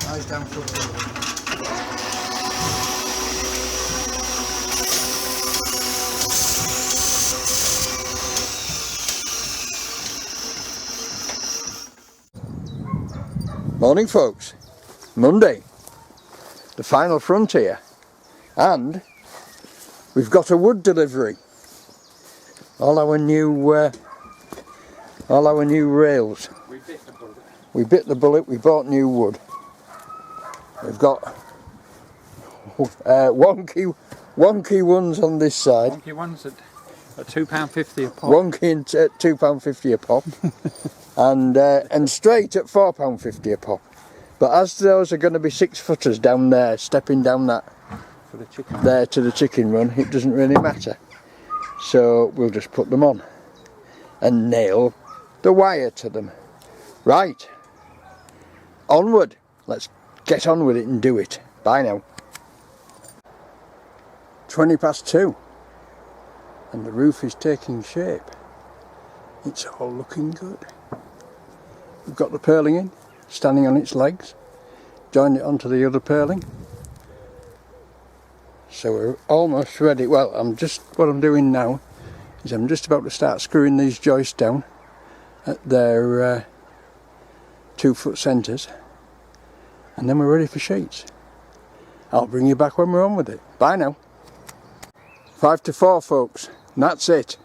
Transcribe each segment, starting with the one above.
Eyes down for Morning folks, Monday, the final frontier, and we've got a wood delivery. All our new rails. We bit the bullet, we bought new wood. We've got wonky ones on this side. Wonky ones at £2.50 a pop. Wonky at £2.50 a pop. and straight at £4.50 a pop. But as those are going to be 6-footers down there, stepping down that For the chicken. there to the chicken run, it doesn't really matter. So we'll just put them on and nail the wire to them. Right, onward. Let's get on with it and do it. Bye now. 2:20 and the roof is taking shape. It's all looking good. We've got the purling in, standing on its legs, joined it onto the other purling. So we're almost ready. Well, what I'm doing now is I'm just about to start screwing these joists down at their 2-foot centres, and then we're ready for sheets. I'll bring you back when we're on with it. Bye now. 5 to 4 folks, and that's it.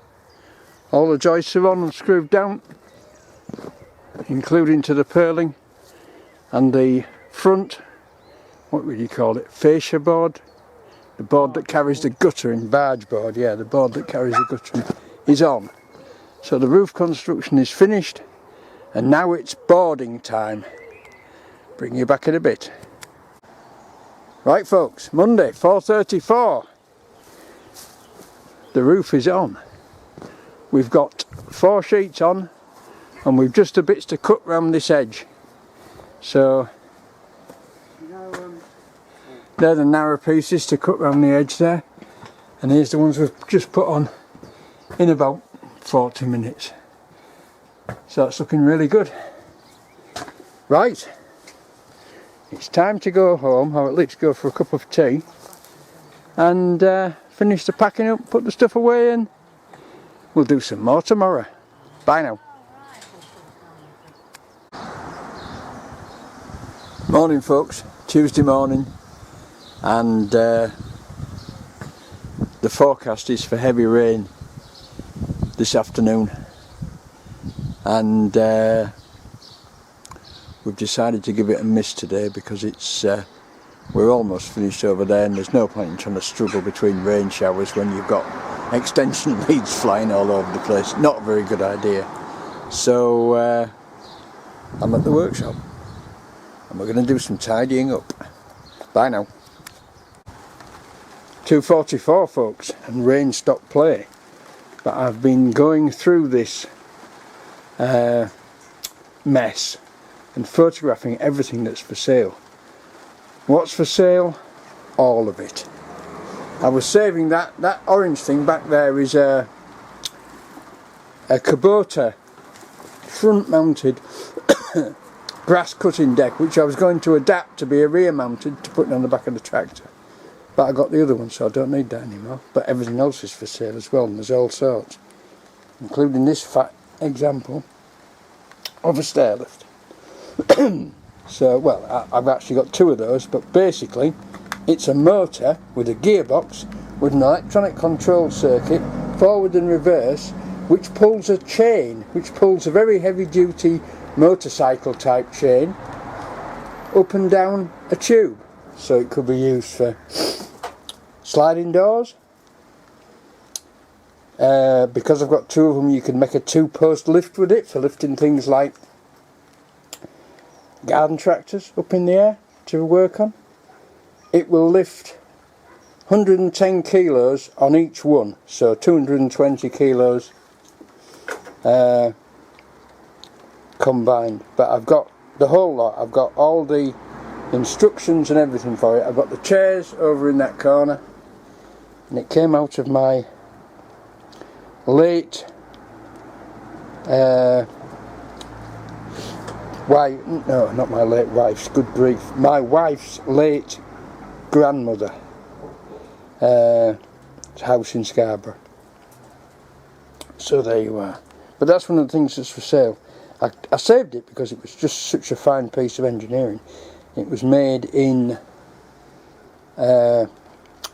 All the joists are on and screwed down, including to the purling and the front, what would you call it, fascia board? The board that carries the guttering, barge board, yeah, the board that carries the guttering is on. So the roof construction is finished, and now it's boarding time. Bring you back in a bit. Right folks, Monday, 4:34. The roof is on. We've got 4 sheets on, and we've just the bits to cut round this edge. So they're the narrow pieces to cut round the edge there, and here's the ones we've just put on in about 40 minutes. So it's looking really good. Right, it's time to go home, or at least go for a cup of tea, and finish the packing up, put the stuff away, and we'll do some more tomorrow. Bye now. Morning folks, Tuesday morning, and the forecast is for heavy rain this afternoon, and we've decided to give it a miss today because it's we're almost finished over there, and there's no point in trying to struggle between rain showers when you've got extension leads flying all over the place. Not a very good idea. So I'm at the workshop and we're going to do some tidying up. Bye now. 2:44 folks, and rain stopped play, but I've been going through this mess and photographing everything that's for sale. What's for sale? All of it. I was saving that orange thing back there is a Kubota front mounted grass cutting deck, which I was going to adapt to be a rear mounted to put on the back of the tractor, but I got the other one, so I don't need that anymore. But everything else is for sale as well, and there's all sorts, including this fat example of a stair lift. So, well, I've actually got 2 of those, but basically it's a motor with a gearbox with an electronic control circuit, forward and reverse, which pulls a chain, which pulls a very heavy duty motorcycle type chain up and down a tube. So it could be used for sliding doors. Because I've got 2 of them, you can make a 2-post lift with it for lifting things like garden tractors up in the air to work on. It will lift 110 kilos on each one, so 220 kilos combined. But I've got the whole lot. I've got all the instructions and everything for it. I've got the chairs over in that corner, and it came out of my late no, not my late wife's, good grief, my wife's late grandmother, house in Scarborough. So there you are. But that's one of the things that's for sale. I saved it because it was just such a fine piece of engineering. It was made in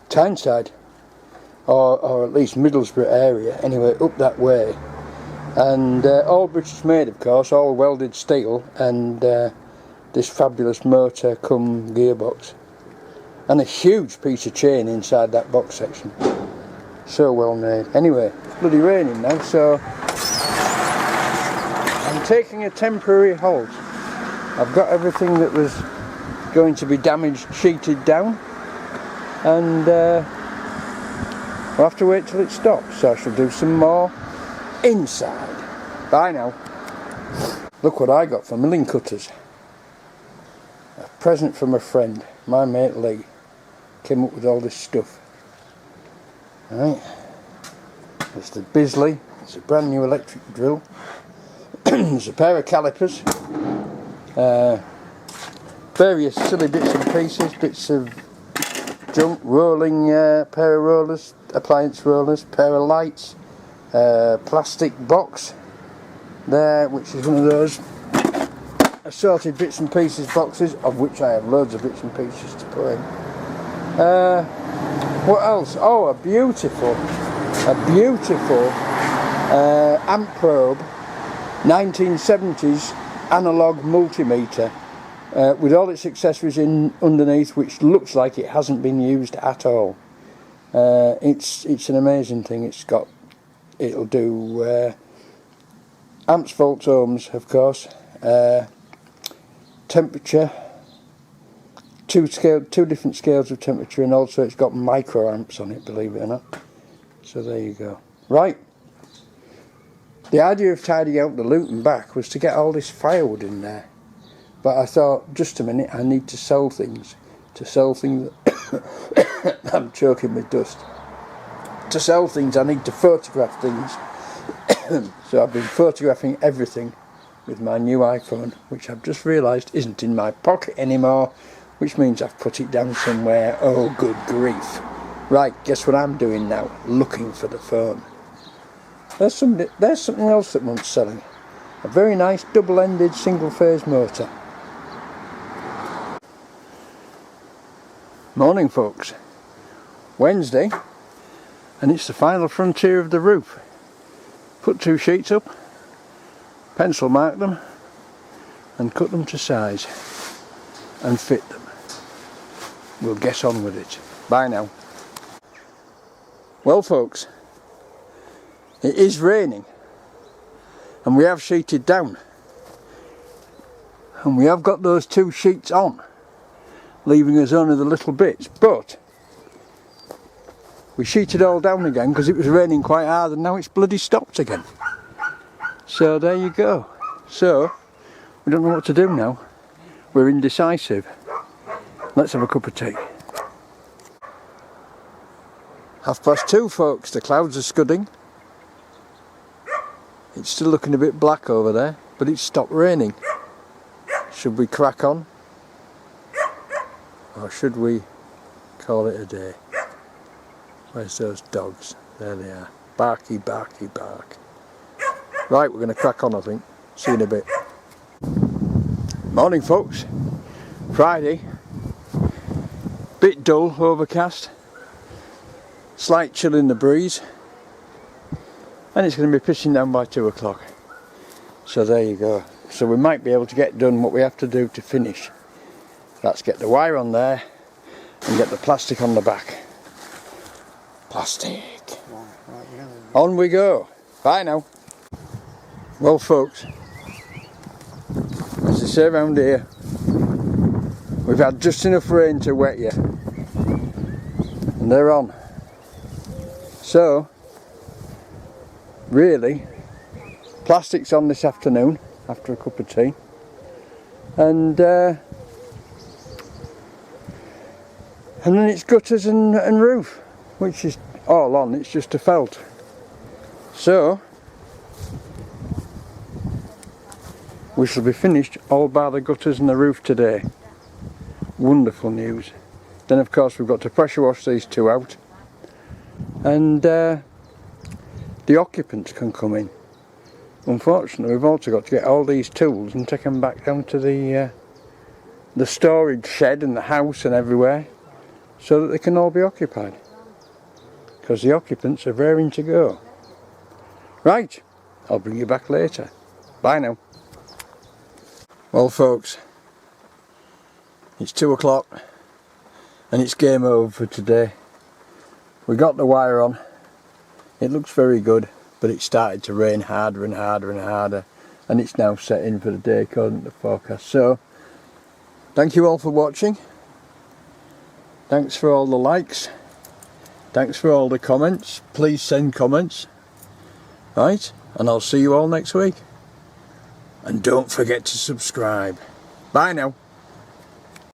Tyneside, or at least Middlesbrough area, anyway, up that way. And all British made, of course, all welded steel, and this fabulous motor cum gearbox. And a huge piece of chain inside that box section. So well made. Anyway, it's bloody raining now, so I'm taking a temporary halt. I've got everything that was going to be damaged sheeted down, and we'll have to wait till it stops, so I shall do some more inside. Bye now. Look what I got for milling cutters. A present from a friend, my mate Lee. Came up with all this stuff. Right. There's the Bisley. It's a brand new electric drill. There's a pair of calipers. Various silly bits and pieces, bits of junk, rolling pair of rollers, appliance rollers, pair of lights, plastic box there, which is one of those assorted bits and pieces boxes, of which I have loads of bits and pieces to put in. What else? Oh, a beautiful amp probe 1970s analog multimeter with all its accessories in underneath, which looks like it hasn't been used at all. It's an amazing thing. It'll do amps, volts, ohms, of course, temperature, two different scales of temperature, and also it's got microamps on it, believe it or not. So there you go. Right. The idea of tidying out the loot and back was to get all this firewood in there. But I thought, just a minute, I need to sell things. I'm choking with dust. To sell things, I need to photograph things. So I've been photographing everything with my new iPhone, which I've just realised isn't in my pocket anymore, which means I've put it down somewhere. Oh, good grief. Right, guess what I'm doing now? Looking for the phone. There's something else that wants selling. A very nice double-ended single-phase motor. Morning, folks. Wednesday, and it's the final frontier of the roof. Put 2 sheets up, pencil mark them, and cut them to size, and fit them. We'll get on with it. Bye now. Well, folks, it is raining, and we have sheeted down, and we have got those 2 sheets on, leaving us only the little bits, but we sheeted all down again because it was raining quite hard, and now it's bloody stopped again. So there you go. So we don't know what to do now. We're indecisive. Let's have a cup of tea. 2:30, folks. The clouds are scudding. It's still looking a bit black over there, but it's stopped raining. Should we crack on? Or should we call it a day? Where's those dogs? There they are. Barky, barky, bark. Right, we're going to crack on, I think. See you in a bit. Morning, folks. Friday. Bit dull, overcast. Slight chill in the breeze. And it's going to be pissing down by 2 o'clock. So there you go. So we might be able to get done what we have to do to finish. Let's get the wire on there and get the plastic on the back. Plastic. On we go. Bye now. Well, folks, as they say around here, we've had just enough rain to wet you, and they're on. So really, plastic's on this afternoon after a cup of tea, and then it's gutters and roof, which is all on. It's just a felt. So we shall be finished all bar the gutters and the roof today. Wonderful news. Then of course we've got to pressure wash these two out, and the occupants can come in. Unfortunately we've also got to get all these tools and take them back down to the storage shed and the house and everywhere, so that they can all be occupied, because the occupants are raring to go. Right, I'll bring you back later. Bye now. Well folks, it's 2 o'clock and it's game over for today. We got the wire on, it looks very good, but it started to rain harder and harder and harder, and it's now set in for the day according to the forecast. So thank you all for watching, thanks for all the likes, thanks for all the comments. Please send comments, right, and I'll see you all next week. And don't forget to subscribe. Bye now.